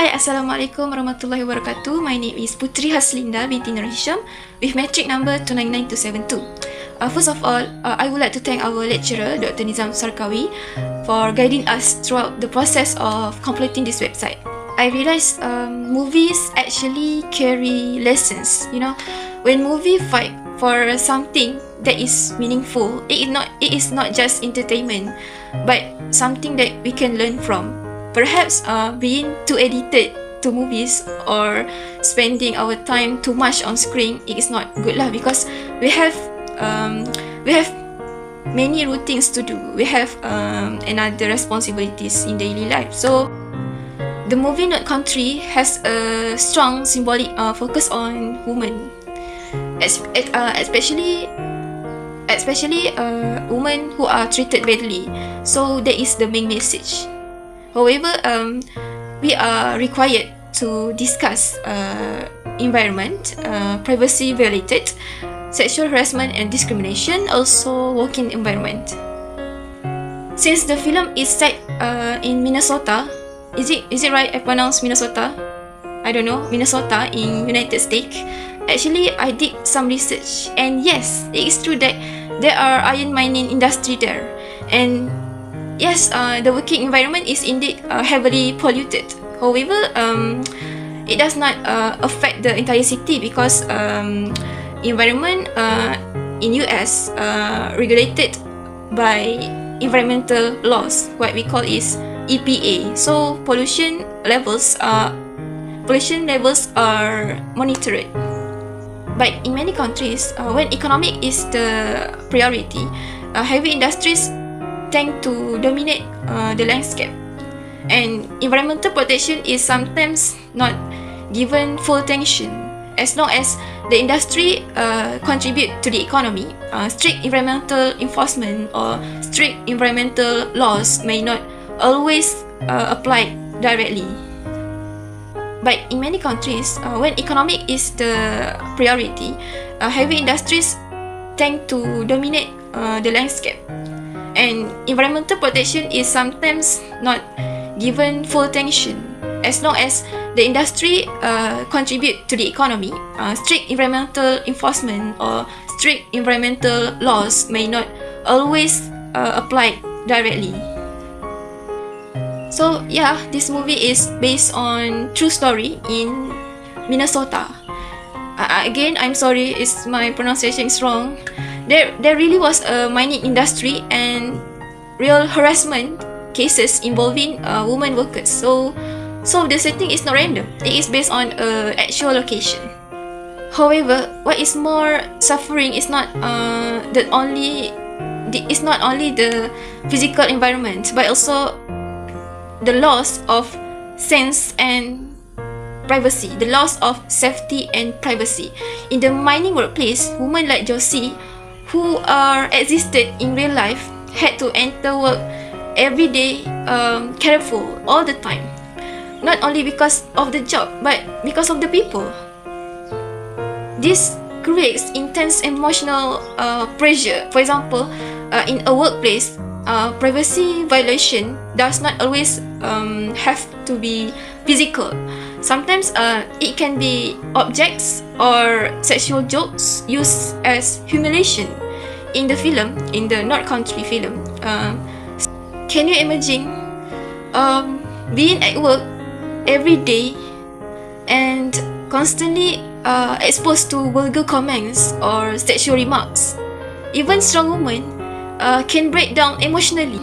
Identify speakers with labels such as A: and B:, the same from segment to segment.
A: Hi, Assalamualaikum warahmatullahi wabarakatuh. My name is Putri Haslinda binti Nur Hisham with metric number 299272. First of all, I would like to thank our lecturer, Dr. Nizam Sarkawi, for guiding us throughout the process of completing this website. I realized movies actually carry lessons. When movie fight for something that is meaningful, it is not just entertainment, but something that we can learn from. Perhaps being too addicted to movies or spending our time too much on screen, it is not good lah, because we have many routines to do. We have another responsibilities in daily life. So the movie Not Country has a strong symbolic focus on women, especially women who are treated badly. So that is the main message. However, we are required to discuss environment, privacy violated, sexual harassment and discrimination, also working environment. Since the film is set in Minnesota, is it right I pronounce Minnesota? I don't know, Minnesota in United States. Actually, I did some research, and yes, it is true that there are iron mining industry there, and yes, the working environment is indeed heavily polluted. However, it does not affect the entire city, because environment in US regulated by environmental laws, what we call is EPA. So pollution levels are monitored. But in many countries, when economic is the priority, heavy industries tend to dominate the landscape, and environmental protection is sometimes not given full attention. As long as the industry contribute to the economy, strict environmental enforcement or strict environmental laws may not always apply directly. But in many countries, when economic is the priority, heavy industries tend to dominate the landscape, and environmental protection is sometimes not given full attention. As long as the industry contribute to the economy, strict environmental enforcement or strict environmental laws may not always apply directly. So yeah, this movie is based on true story in Minnesota. Again, I'm sorry, my pronunciation is wrong. There really was a mining industry and real harassment cases involving women workers. So the setting is not random. It is based on actual location. However, what is more suffering is not only the physical environment, but also the loss of sense and privacy, the loss of safety and privacy. In the mining workplace, women like Josie, who are existed in real life, had to enter work every day, careful all the time. Not only because of the job, but because of the people. This creates intense emotional pressure. For example, in a workplace, privacy violation does not always have to be physical. Sometimes it can be objects or sexual jokes used as humiliation. In the film, in the North Country film, can you imagine being at work every day and constantly exposed to vulgar comments or sexual remarks? Even strong women can break down emotionally.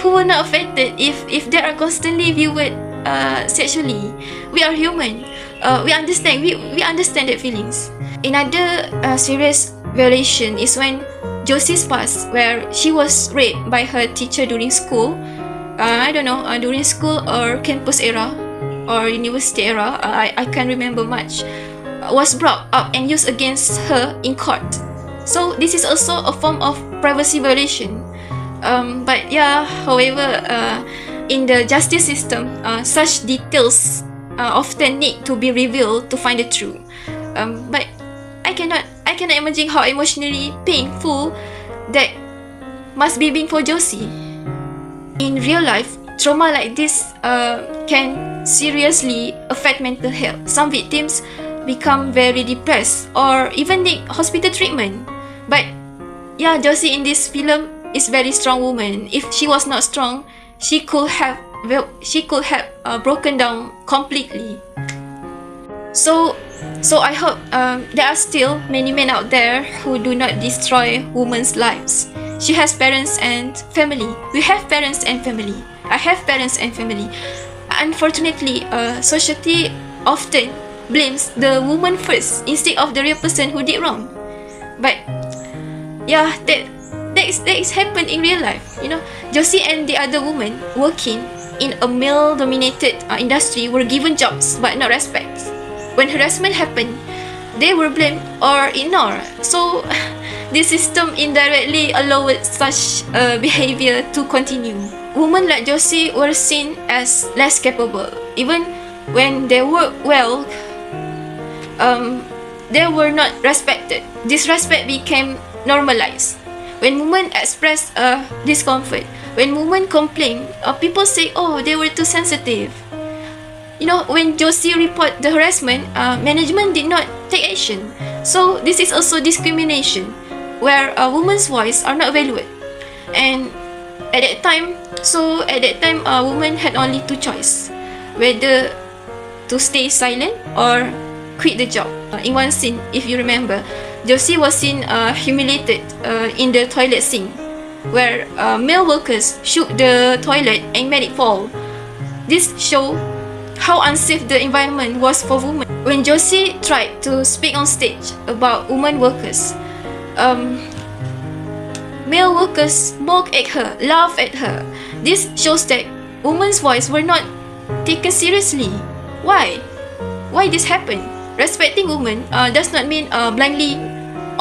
A: Who were not affected if they are constantly viewed sexually? We are human. We understand. We understand that feelings. Another serious violation is when Josie's past, where she was raped by her teacher during school. During school or campus era or university era. I can't remember much. Was brought up and used against her in court. So this is also a form of privacy violation. But yeah, however, in the justice system, such details often need to be revealed to find the truth. But I cannot imagine how emotionally painful that must be being for Josie. In real life, trauma like this can seriously affect mental health. Some victims become very depressed or even need hospital treatment. But yeah, Josie in this film is very strong woman. If she was not strong, she could have broken down completely. So I hope there are still many men out there who do not destroy women's lives. She has parents and family. We have parents and family. I have parents and family. Unfortunately, society often blames the woman first instead of the real person who did wrong. But yeah, that is happened in real life. You know, Josie and the other women working in a male-dominated industry were given jobs but not respect. When harassment happened, they were blamed or ignored. So the system indirectly allowed such behavior to continue. Women like Josie were seen as less capable. Even when they worked well, they were not respected. Disrespect became normalized. When women expressed discomfort, when women complained, people say, "Oh, they were too sensitive." You know, when Josie reported the harassment, management did not take action. So this is also discrimination, where a woman's voice are not valued. And at that time, women had only two choices: whether to stay silent or quit the job. In one scene, if you remember, Josie was seen humiliated in the toilet sink, where male workers shook the toilet and made it fall. This shows how unsafe the environment was for women. When Josie tried to speak on stage about women workers, male workers mocked at her, laughed at her. This shows that women's voice were not taken seriously. Why? Why this happened? Respecting women does not mean blindly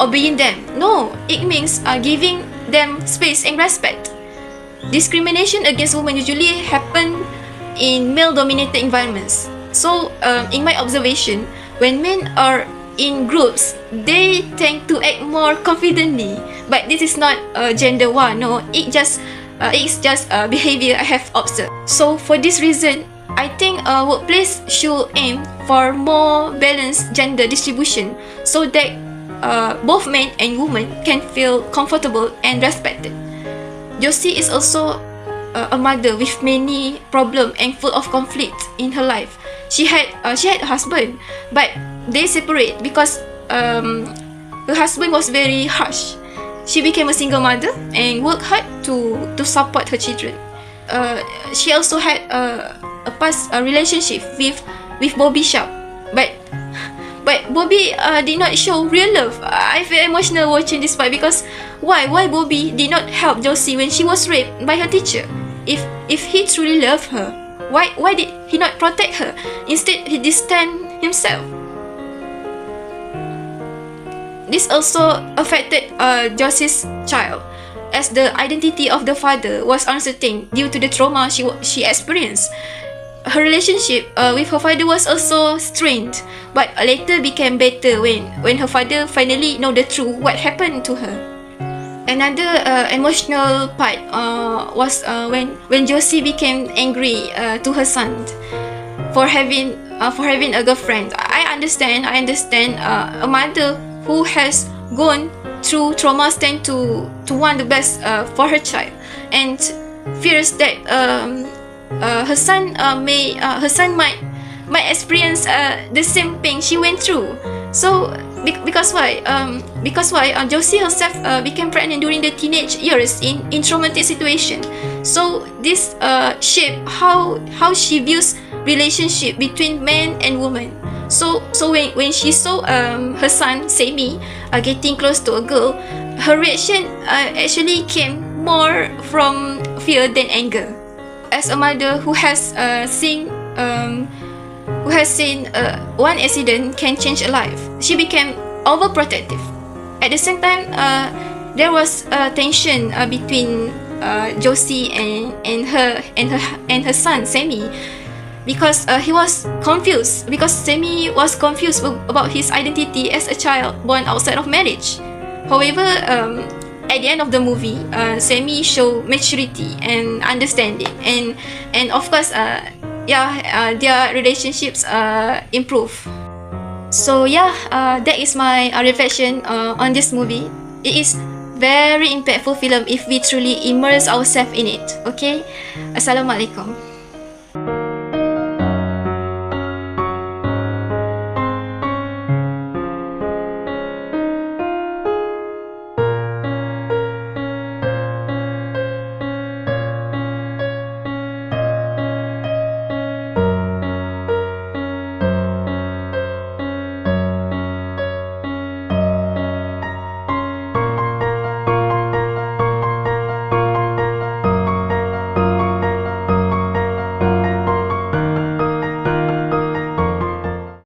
A: obeying them. No, it means giving them space and respect. Discrimination against women usually happen in male-dominated environments. So, in my observation, when men are in groups, they tend to act more confidently. But this is not gender war. No, it's just behavior I have observed. So, for this reason, I think workplace should aim for more balanced gender distribution so that both men and women can feel comfortable and respected. Josie is also a mother with many problems and full of conflict in her life. She had a husband, but they separate because her husband was very harsh. She became a single mother and worked hard to support her children. She also had a past relationship with Bobby Sharp, but Bobby did not show real love. I feel emotional watching this part because why Bobby did not help Josie when she was raped by her teacher? If he truly loved her, why did he not protect her? Instead, he distanced himself. This also affected Josie's child, as the identity of the father was uncertain due to the trauma she experienced. Her relationship with her father was also strained, but later became better when her father finally know the truth what happened to her. Another emotional part was when Josie became angry to her son for having a girlfriend. I understand a mother who has gone through trauma tend to want the best for her child and fears that her son might experience the same pain she went through. So because why Josie herself became pregnant during the teenage years in traumatic situation. So this shape how she views relationship between men and women. So when she saw her son Sammy getting close to a girl, her reaction actually came more from fear than anger. As a mother who has seen one accident can change a life, she became overprotective. At the same time, there was tension between Josie and her son Sammy, because he was confused. Because Sammy was confused about his identity as a child born outside of marriage. However, at the end of the movie, Sammy show maturity and understanding, and of course, their relationships improve. So yeah, that is my reflection on this movie. It is very impactful film if we truly immerse ourselves in it. Okay, Assalamualaikum.